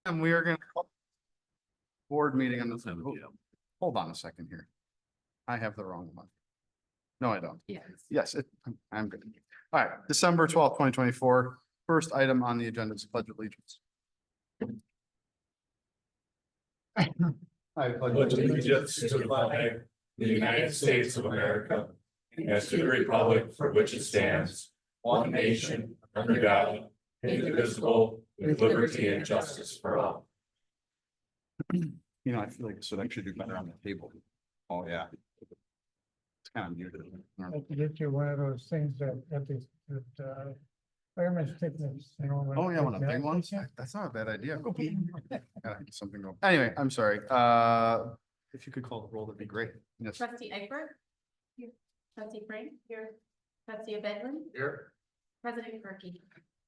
And we are gonna board meeting on the 7th. Hold on a second here. I have the wrong one. No, I don't. Yes. Yes, I'm good. All right, December 12th, 2024. First item on the agenda is pledge of allegiance. I Pledge allegiance to the flag of the United States of America and to the republic for which it stands, one nation, under God, indivisible, with liberty and justice for all. You know, I feel like this would actually do better on the table. Oh, yeah. It's kind of muted. I have to get you one of those things that firemen's techniques, you know. Oh, yeah, one of the big ones. That's not a bad idea. Gotta get something going. Anyway, I'm sorry. If you could call the roll, that'd be great. Yes. Trustee Egbert. Here. Trustee Frank. Here. Trustee Bedlin. Here. President Perky.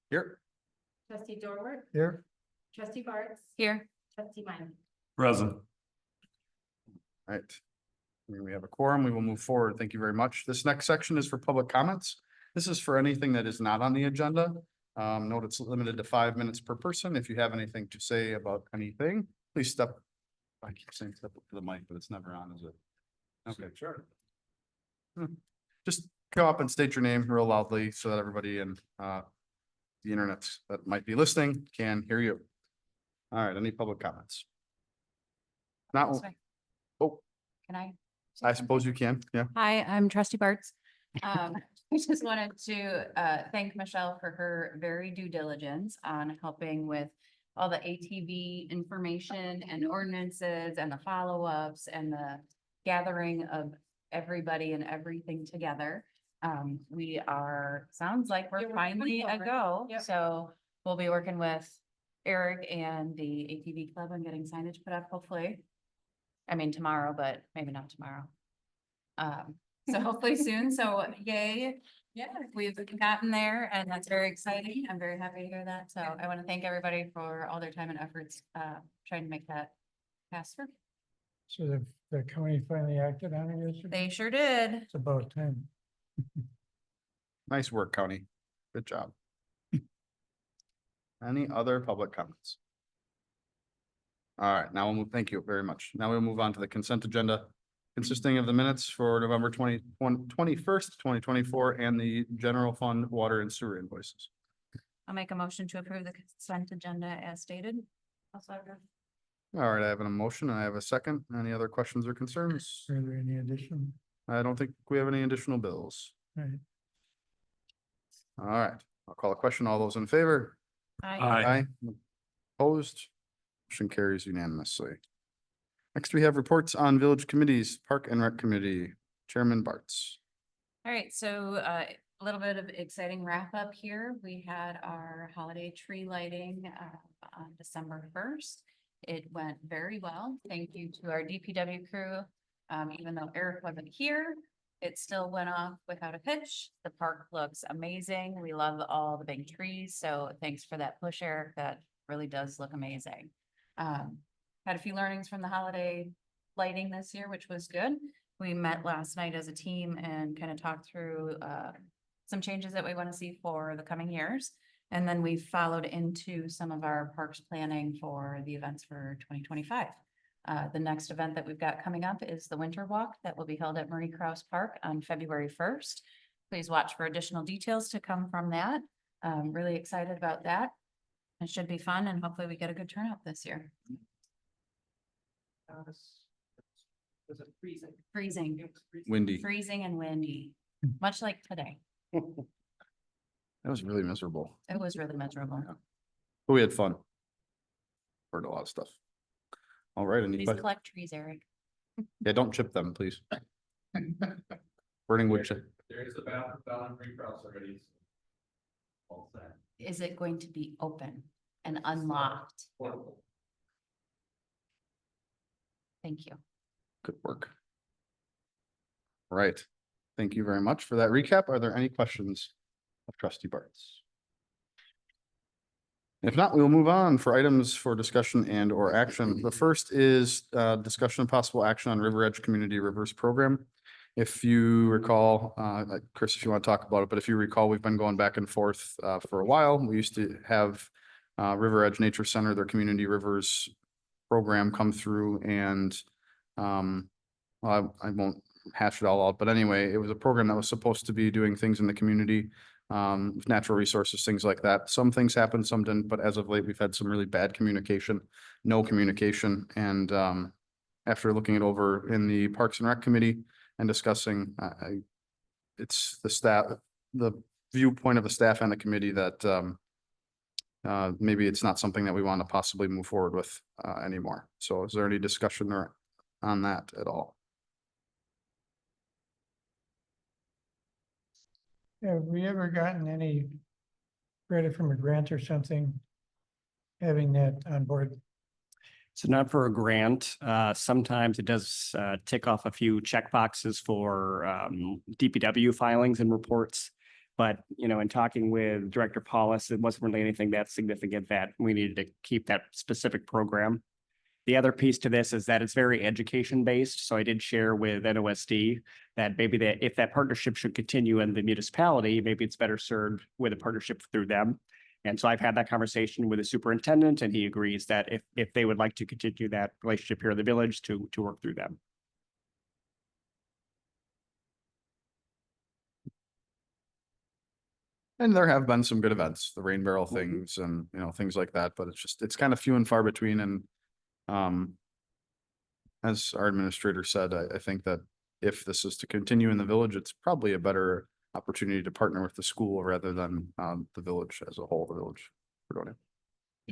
Here. Trustee Dorwart. Here, Trustee Bartz. Here. Trustee Minor. Present. Right. We have a quorum. We will move forward. Thank you very much. This next section is for public comments. This is for anything that is not on the agenda. Note it's limited to 5 minutes per person. If you have anything to say about anything, please step. I keep saying step up to the mic, but it's never on, is it? Okay, sure. Just go up and state your name real loudly so that everybody in the internet that might be listening can hear you. All right, any public comments? Not, oh, Can I? I suppose you can, yeah. Hi, I'm Trustee Bartz. We just wanted to thank Michelle for her very due diligence on helping with all the ATV information and ordinances and the follow-ups and the gathering of everybody and everything together. We are, sounds like we're Yeah, finally a over. go, Yep. so we'll be working with Eric and the ATV club on getting signage put up, hopefully. I mean, tomorrow, but maybe not tomorrow. So hopefully soon. So yay. Yeah, we've gotten there and that's very exciting. I'm very happy to hear that. So I want to thank everybody for all their time and efforts, trying to make that pass through. so the county finally acted on it yesterday. They sure did. It's about time. Nice work, County. Good job. Any other public comments? All right, now we'll move, thank you very much. Now we'll move on to the consent agenda consisting of the minutes for November 21st, 2024, and the general fund water and sewer invoices. I'll make a motion to approve the consent agenda as stated. All right, I have an emotion. I have a second. Any other questions or concerns? Are there any addition? I don't think we have any additional bills. Right. All right, I'll call a question. All those in favor? Aye. Opposed? Motion carries unanimously. Next, we have reports on village committees, Park and Rec Committee, Chairman Bartz. All right, so a little bit of exciting wrap up here. We had our holiday tree lighting on December 1st. It went very well. Thank you to our DPW crew. Even though Eric wasn't here, it still went off without a hitch. The park looks amazing. We love all the big trees. So thanks for that push, Eric. That really does look amazing. Had a few learnings from the holiday lighting this year, which was good. We met last night as a team and kind of talked through some changes that we want to see for the coming years. And then we followed into some of our parks planning for the events for 2025. The next event that we've got coming up is the Winter Walk that will be held at Marie Krause Park on February 1st. Please watch for additional details to come from that. Really excited about that. It should be fun and hopefully we get a good turnout this year. Was it freezing? Freezing, Windy. freezing and windy, much like today. That was really miserable, It was really miserable. but we had fun. Heard a lot of stuff. All right, any Please questions? collect trees, Eric. Yeah, don't chip them, please. Burning wood chip. There is a bathroom down in Green Cross already. All set. Is it going to be open and unlocked? Portable. Thank you. Good work. All right. Thank you very much for that recap. Are there any questions of Trustee Bartz? If not, we will move on for items for discussion and or action. The first is discussion of possible action on River Edge Community Rivers Program. If you recall, Chris, if you want to talk about it, but if you recall, we've been going back and forth for a while. We used to have River Edge Nature Center, their Community Rivers program come through and, well, I won't hash it all out, but anyway, it was a program that was supposed to be doing things in the community, natural resources, things like that. Some things happened, some didn't, but as of late, we've had some really bad communication, no communication, and, after looking it over in the Parks and Rec Committee and discussing, it's the staff, the viewpoint of the staff and the committee that, maybe it's not something that we want to possibly move forward with, anymore. So is there any discussion or on that at all? Have we ever gotten any credit from a grant or something? Having that on board? So not for a grant. Sometimes it does tick off a few check boxes for DPW filings and reports. But, you know, in talking with Director Paulus, it wasn't really anything that significant that we needed to keep that specific program. The other piece to this is that it's very education based. So I did share with NOSD that maybe that if that partnership should continue in the municipality, maybe it's better served with a partnership through them. And so I've had that conversation with the superintendent, and he agrees that if they would like to continue that relationship here in the village to work through them. And there have been some good events, the rain barrel things and, things like that, but it's kind of few and far between and, as our administrator said, I think that if this is to continue in the village, it's probably a better opportunity to partner with the school rather than, the village as a whole, the village. Fredonia.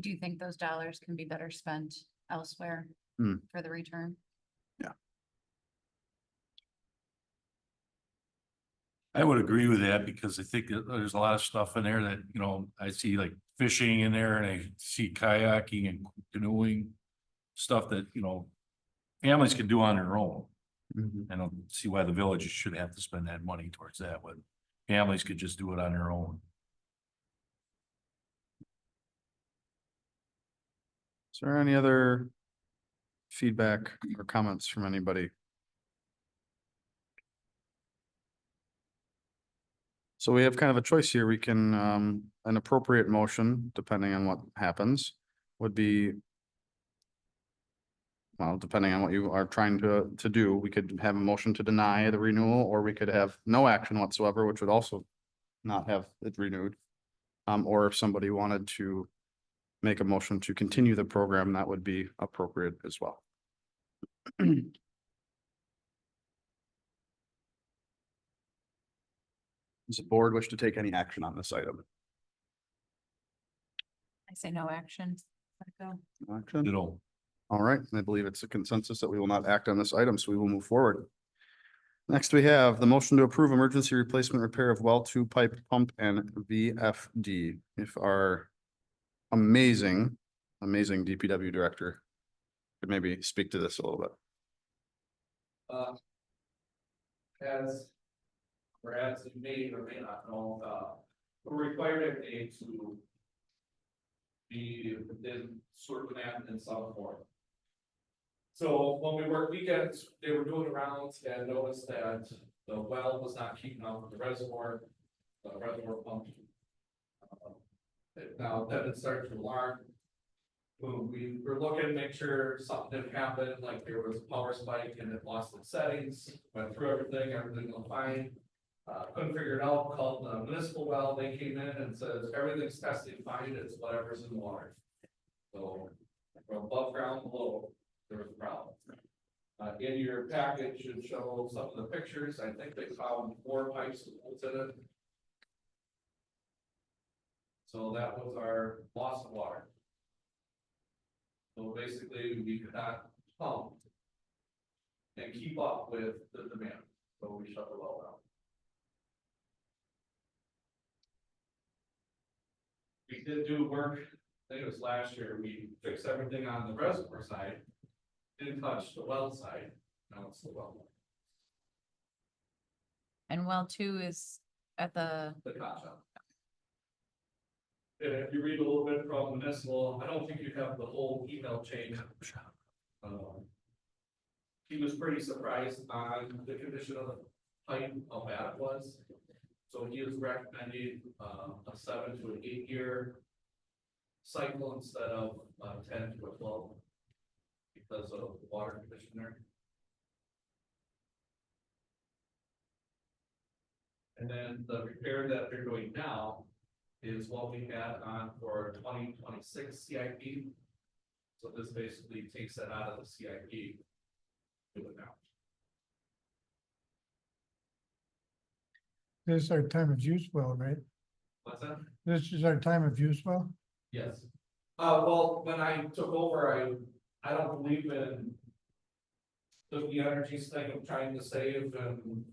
Do you think those dollars can be better spent elsewhere Hmm. for the return? I would agree with that because I think that there's a lot of stuff in there that, I see like fishing in there and I see kayaking and canoeing. Stuff that, families can do on their own. I don't see why the villages should have to spend that money towards that, but families could just do it on their own. Is there any other feedback or comments from anybody? So we have kind of a choice here. We can, an appropriate motion, depending on what happens, would be, well, depending on what you are trying to do, we could have a motion to deny the renewal, or we could have no action whatsoever, which would also not have it renewed. Or if somebody wanted to make a motion to continue the program, that would be appropriate as well. Does the board wish to take any action on this item? I say no action. Let it go. No action? It'll, All right, I believe it's a consensus that we will not act on this item, so we will move forward. Next, we have the motion to approve emergency replacement repair of well two pipe pump and VFD. If our amazing DPW director could maybe speak to this a little bit. As perhaps you may or may not know, we're required every day to be within sort of an admin in some form. So when we work weekends, they were doing rounds and noticed that the well was not keeping up with the reservoir pump. Now then it started to alarm. When we were looking to make sure something didn't happen, like there was a power spike and it lost its settings, went through everything was fine. Couldn't figure it out, called the municipal well, they came in and says, everything's testing fine, it's whatever's in the water. So from above ground below, there was a problem. In your package should show some of the pictures, I think they found 4 pipes with holes in it. So that was our loss of water. So basically, we could not pump and keep up with the demand, so we shut the well down. We did do work, I think it was last year, we fixed everything on the reservoir side, didn't touch the well side, now it's the well, And well two is at the, the top shop. And if you read a little bit from municipal, I don't think you have the whole email chain. He was pretty surprised on the condition of the pipe, how bad it was. So he was recommending a 7 to an 8 year cycle instead of 10 to a 12 because of the water conditioner. And then the repair that they're doing now is what we had on for 2026 CIP. So this basically takes that out of the CIP. Do it now. This is our time of use well, right? What's that? This is our time of use well? Yes. Well, when I took over, I don't believe in the energy thing of trying to save and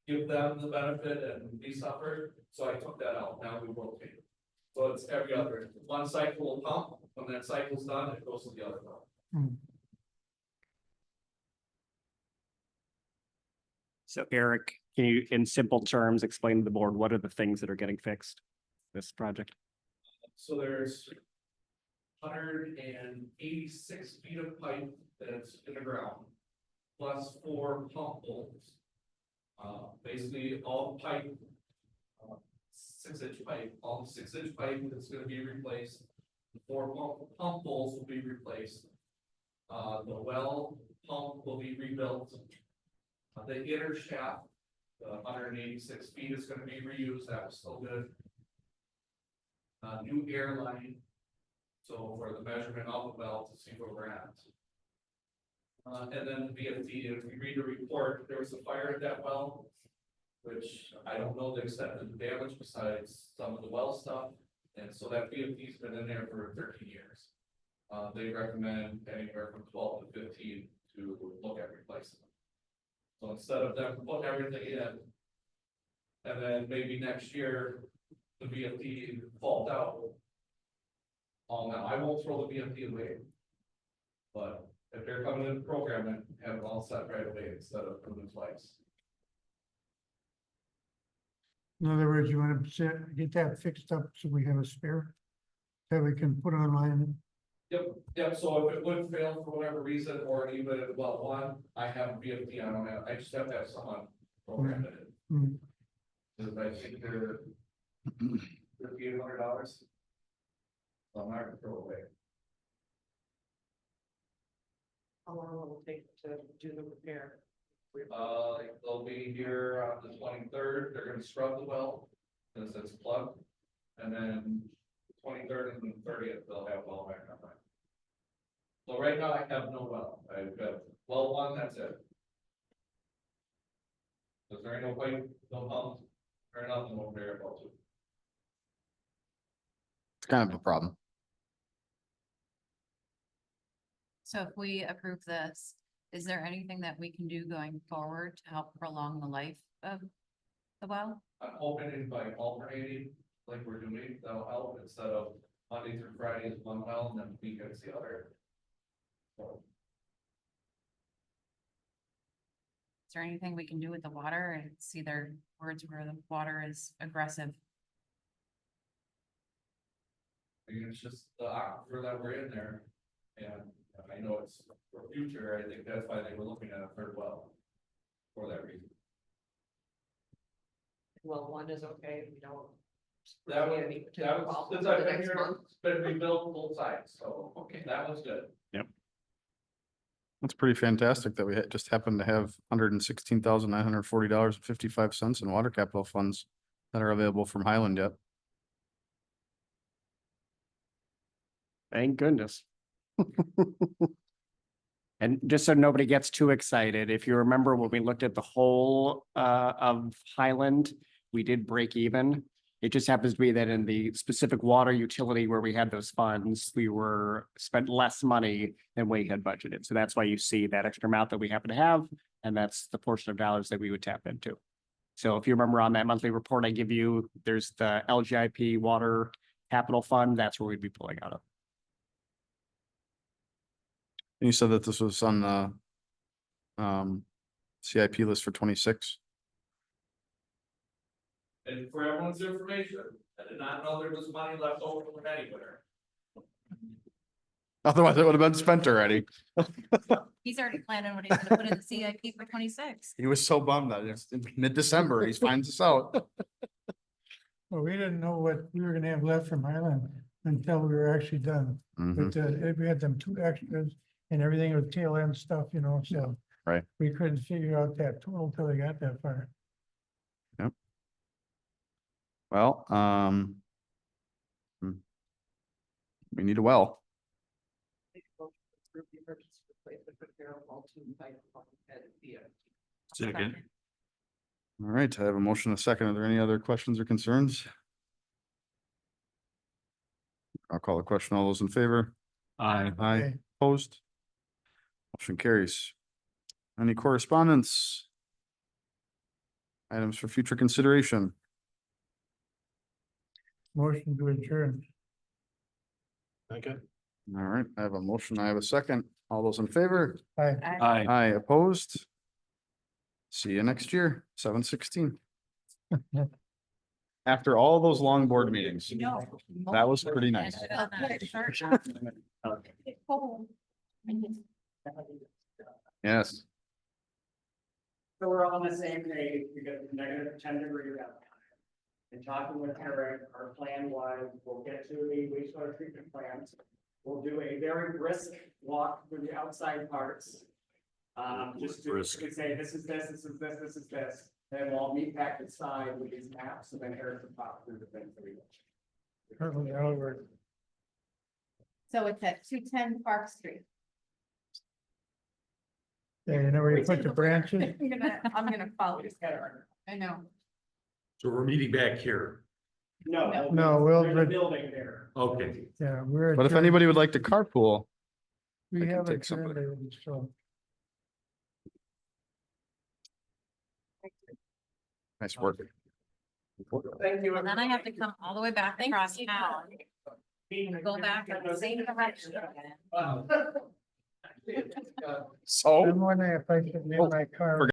give them the benefit and be suffered, so I took that out, now we rotate. So it's every other, one cycle will pump, when that cycle's done, it goes to the other pump. Hmm. So Eric, can you, in simple terms, explain to the board, what are the things that are getting fixed? This project? So there's 186 feet of pipe that's in the ground, plus 4 pump holes. Basically all pipe, 6-inch pipe, all the 6-inch pipe that's gonna be replaced. The 4 pump holes will be replaced. The well pump will be rebuilt. The inner shaft, the 186 feet is gonna be reused, that was still good. New air line. So for the measurement of the well to see where we're at. And then the VFD, if we read the report, there was a fire at that well. Which I don't know the extent of the damage besides some of the well stuff, and so that VFD's been in there for 13 years. They recommend anywhere from 12 to 15 to look at replacing them. So instead of them putting everything in, and then maybe next year, the VFD falls out. Now, I won't throw the VFD away. But if they're coming in the program and have it all set right away instead of putting it twice. In other words, you want to get that fixed up so we have a spare that we can put online. Yep, so if it would fail for whatever reason, or even at well one, I have a VFD, I just have to have someone program it. Hmm. Cause I think they're $1,500. So I'm not gonna throw away. How long will it take to do the repair? They'll be here on the 23rd, they're gonna scrub the well, since it's plugged. And then 23rd and the 30th, they'll have well back on. So right now I have no well, I've got well one, that's it. Cause there ain't no pipe, no pump, or nothing over there about to. It's kind of a problem. So if we approve this, is there anything that we can do going forward to help prolong the life of the well? I'm hoping by alternating, like we're doing, that'll help instead of Monday through Friday is one well and then weekends the other. So, Is there anything we can do with the water? I see their words where the water is aggressive. I mean, it's just the aquifer that we're in there, and I know it's for future, I think that's why they were looking at a third well. For that reason. Well, one is okay, we don't. That foresee was, any potential that was, problems since for I've the been next here, month. it's been rebuilt both sides, so, okay, that was good. It's pretty fantastic that we just happen to have $116,940.55 in water capital funds that are available from Highland yet. Thank goodness. And just so nobody gets too excited, if you remember when we looked at the whole of Highland, we did break even. It just happens to be that in the specific water utility where we had those funds, we were spent less money than we had budgeted. So that's why you see that extra amount that we happen to have, and that's the portion of dollars that we would tap into. So if you remember on that monthly report I give you, there's the LGIP Water Capital Fund, that's where we'd be pulling out of. And you said that this was on the CIP list for 26. And for everyone's information, I did not know there was money left over from anywhere. Otherwise, it would have been spent already. He's already planning what he's gonna put in the CIP for 26. He was so bummed that it's in mid-December, he finds us out. Well, we didn't know what we were gonna have left from Highland. until we were actually done. Mhm. But we had them two extras and everything with tail end stuff, you know, so. Right. We couldn't figure out that total till we got that far. Well, hmm. We need a well. Approve the emergency replacement repair of all two pipe at the end. Second. All right, I have a motion, and a second. Are there any other questions or concerns? I'll call the question. All those in favor? Aye. Aye, Okay. opposed? Motion carries. Any correspondence? Items for future consideration? Motion to adjourn. Okay. All right, I have a motion. I have a second. All those in favor? Aye. Aye. Aye, opposed? See you next year, 7/16. After all those long board meetings. That was pretty nice. Yes. So we're all on the same page, we got the -10 degree out. And talking with Eric, our plan was, we'll get to the wastewater treatment plants. We'll do a very brisk walk through the outside parts. Just to Brisk. say, this is this, this is this, this is this, then we'll all meet back inside with these maps, and then Eric will talk through the things that we. Perfect, that'll work. So it's at 210 Park Street. Yeah, you know where you put the branches? I'm gonna follow. Just get Eric. I know. So we're meeting back here. No. No, we'll- There's a building there. Okay. Yeah, we're. But if adjourned. anybody would like to carpool, We I can have take it somebody. already, so. nice work. Thank you. And then I have to come all the way back across town, go back in the same direction again. So. I'm wondering if I should leave my car.